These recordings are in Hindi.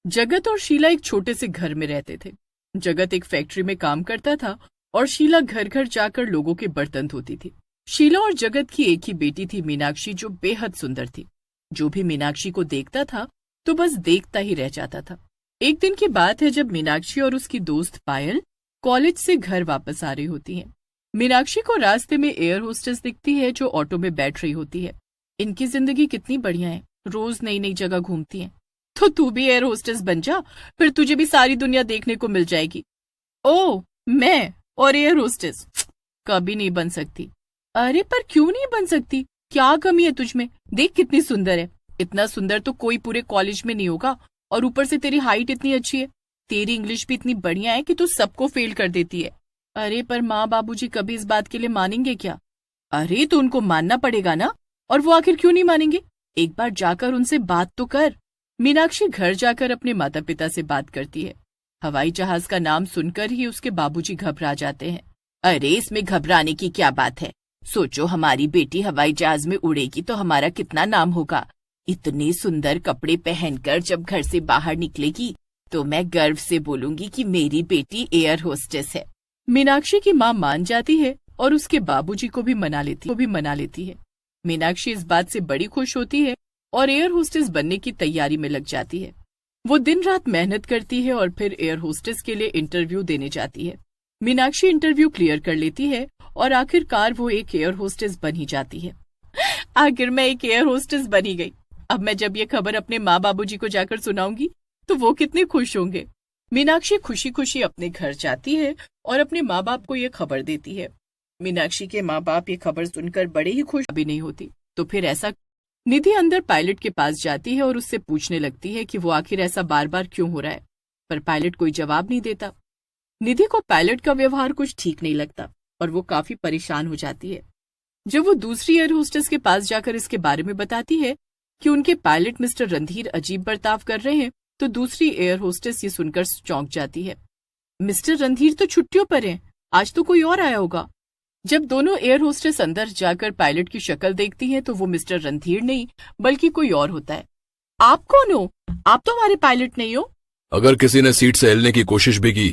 जगत और शीला एक छोटे से घर में रहते थे। जगत एक फैक्ट्री में काम करता था और शीला घर घर जाकर लोगों के बर्तन धोती थी। शीला और जगत की एक ही बेटी थी मीनाक्षी, जो बेहद सुंदर थी। जो भी मीनाक्षी को देखता था तो बस देखता ही रह जाता था। एक दिन की बात है जब मीनाक्षी और उसकी दोस्त पायल कॉलेज से घर वापस आ रही होती हैं। मीनाक्षी को रास्ते में एयर होस्टेस दिखती है जो ऑटो में बैठ रही होती है। इनकी जिंदगी कितनी बढ़िया है, रोज नई नई जगह घूमती हैं। तो तू भी एयर होस्टेस बन जा, फिर तुझे भी सारी दुनिया देखने को मिल जाएगी। ओह, मैं और एयर होस्टेस कभी नहीं बन सकती। अरे पर क्यों नहीं बन सकती, क्या कमी है तुझमें? देख कितनी सुंदर है। इतना सुंदर तो कोई पूरे कॉलेज में नहीं होगा, और ऊपर से तेरी हाइट इतनी अच्छी है। तेरी इंग्लिश भी इतनी बढ़िया है कि तू सबको फेल कर देती है। अरे पर माँ बाबूजी कभी इस बात के लिए मानेंगे क्या? अरे तो उनको मानना पड़ेगा ना, और वो आखिर क्यों नहीं मानेंगे? एक बार जाकर उनसे बात तो कर। मीनाक्षी घर जाकर अपने माता पिता से बात करती है। हवाई जहाज का नाम सुनकर ही उसके बाबूजी घबरा जाते हैं। अरे इसमें घबराने की क्या बात है? सोचो हमारी बेटी हवाई जहाज में उड़ेगी तो हमारा कितना नाम होगा। इतने सुंदर कपड़े पहनकर जब घर से बाहर निकलेगी तो मैं गर्व से बोलूंगी कि मेरी बेटी एयर होस्टेस है। मीनाक्षी की माँ मान जाती है और उसके बाबूजी को भी मना लेती है। मीनाक्षी इस बात से बड़ी खुश होती है और एयर होस्टेस बनने की तैयारी में लग जाती है। वो दिन रात मेहनत करती है और फिर एयर होस्टेस के लिए इंटरव्यू देने जाती है। मीनाक्षी इंटरव्यू क्लियर कर लेती है और आखिरकार वो एक एयर होस्टेस बन ही जाती है। आखिर मैं एक एयर होस्टेस बनी गई। अब मैं जब ये खबर अपने माँ बाबूजी को जाकर सुनाऊंगी तो वो कितने खुश होंगे। मीनाक्षी खुशी खुशी अपने घर जाती है और अपने माँ बाप को ये खबर देती है। मीनाक्षी के माँ बाप ये खबर सुनकर बड़े ही खुश भी नहीं होती। तो फिर ऐसा निधि अंदर पायलट के पास जाती है और उससे पूछने लगती है कि वो आखिर ऐसा बार बार क्यों हो रहा है, पर पायलट कोई जवाब नहीं देता। निधि को पायलट का व्यवहार कुछ ठीक नहीं लगता और वो काफी परेशान हो जाती है। जब वो दूसरी एयर होस्टेस के पास जाकर इसके बारे में बताती है कि उनके पायलट मिस्टर रणधीर अजीब बर्ताव कर रहे हैं, तो दूसरी एयर होस्टेस ये सुनकर चौंक जाती है। मिस्टर रणधीर तो छुट्टियों पर हैं, आज तो कोई और आया होगा। जब दोनों एयर होस्टेस अंदर जाकर पायलट की शक्ल देखती हैं तो वो मिस्टर रणधीर नहीं बल्कि कोई और होता है। आप कौन हो? आप तो हमारे पायलट नहीं हो। अगर किसी ने सीट से हिलने की कोशिश भी की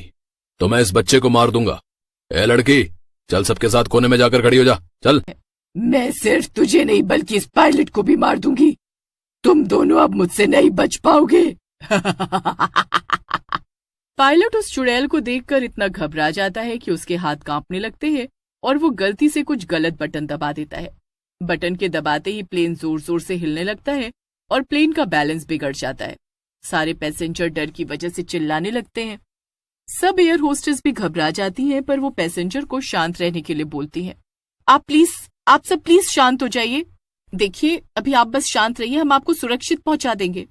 तो मैं इस बच्चे को मार दूंगा। ए लड़की, चल सबके साथ कोने में जाकर खड़ी हो जा, चल। मैं सिर्फ तुझे नहीं बल्कि इस पायलट को भी मार दूंगी। तुम दोनों अब मुझसे नहीं बच पाओगे। पायलट उस चुड़ैल को देखकर इतना घबरा जाता है कि उसके हाथ कांपने लगते हैं और वो गलती से कुछ गलत बटन दबा देता है। बटन के दबाते ही प्लेन जोर जोर से हिलने लगता है और प्लेन का बैलेंस बिगड़ जाता है। सारे पैसेंजर डर की वजह से चिल्लाने लगते हैं। सब एयर होस्टेस भी घबरा जाती हैं, पर वो पैसेंजर को शांत रहने के लिए बोलती हैं। आप सब प्लीज शांत हो जाइए। देखिए, अभी आप बस शांत रहिए, हम आपको सुरक्षित पहुंचा देंगे।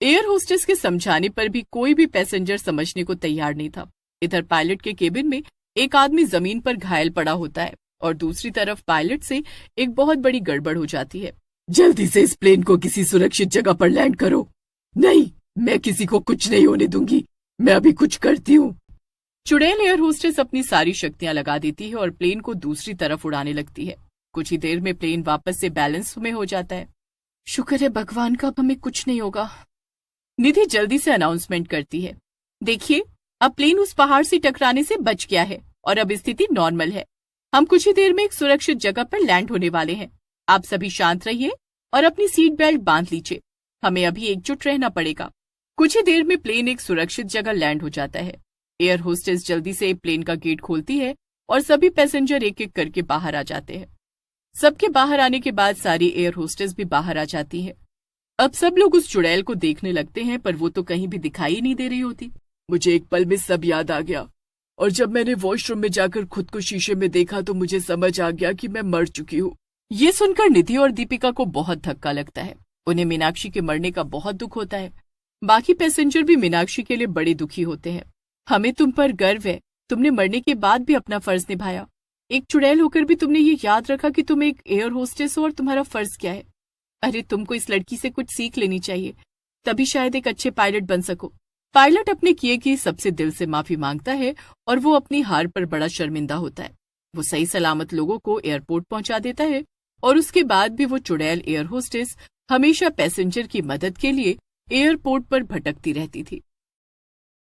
एयर होस्टेस के समझाने पर भी कोई भी पैसेंजर समझने को तैयार नहीं था। इधर पायलट के केबिन में एक आदमी जमीन पर घायल पड़ा होता है और दूसरी तरफ पायलट से एक बहुत बड़ी गड़बड़ हो जाती है। जल्दी से इस प्लेन को किसी सुरक्षित जगह पर लैंड करो। नहीं, मैं किसी को कुछ नहीं होने दूंगी, मैं अभी कुछ करती हूँ। चुड़ैल एयर होस्टेस अपनी सारी शक्तियां लगा देती है और प्लेन को दूसरी तरफ उड़ाने लगती है। कुछ ही देर में प्लेन वापस से बैलेंस में हो जाता है। शुक्र है भगवान का, अब हमें कुछ नहीं होगा। निधि जल्दी से अनाउंसमेंट करती है। देखिए, अब प्लेन उस पहाड़ से टकराने से बच गया है और अब स्थिति नॉर्मल है। हम कुछ ही देर में एक सुरक्षित जगह पर लैंड होने वाले हैं। आप सभी शांत रहिए और अपनी सीट बेल्ट बांध लीजिए। हमें अभी एकजुट रहना पड़ेगा। कुछ ही देर में प्लेन एक सुरक्षित जगह लैंड हो जाता है। एयर होस्टेस जल्दी से प्लेन का गेट खोलती है और सभी पैसेंजर एक एक करके बाहर आ जाते हैं। सबके बाहर आने के बाद सारी एयर होस्टेस भी बाहर आ जाती है। अब सब लोग उस चुड़ैल को देखने लगते हैं, पर वो तो कहीं भी दिखाई नहीं दे रही होती। मुझे एक पल में सब याद आ गया और जब मैंने वॉशरूम में जाकर खुद को शीशे में देखा तो मुझे समझ आ गया कि मैं मर चुकी हूँ। ये सुनकर निधि और दीपिका को बहुत धक्का लगता है। उन्हें मीनाक्षी के मरने का बहुत दुख होता है। बाकी पैसेंजर भी मीनाक्षी के लिए बड़े दुखी होते हैं। हमें तुम पर गर्व है, तुमने मरने के बाद भी अपना फर्ज निभाया। एक चुड़ैल होकर भी तुमने ये याद रखा कि तुम एक एयर होस्टेस हो और तुम्हारा फर्ज क्या है। अरे तुमको इस लड़की से कुछ सीख लेनी चाहिए, तभी शायद एक अच्छे पायलट बन सको। पायलट अपने किए की सबसे दिल से माफी मांगता है और वो अपनी हार पर बड़ा शर्मिंदा होता है। वो सही सलामत लोगों को एयरपोर्ट पहुंचा देता है और उसके बाद भी वो चुड़ैल एयर होस्टेस हमेशा पैसेंजर की मदद के लिए एयरपोर्ट पर भटकती रहती थी।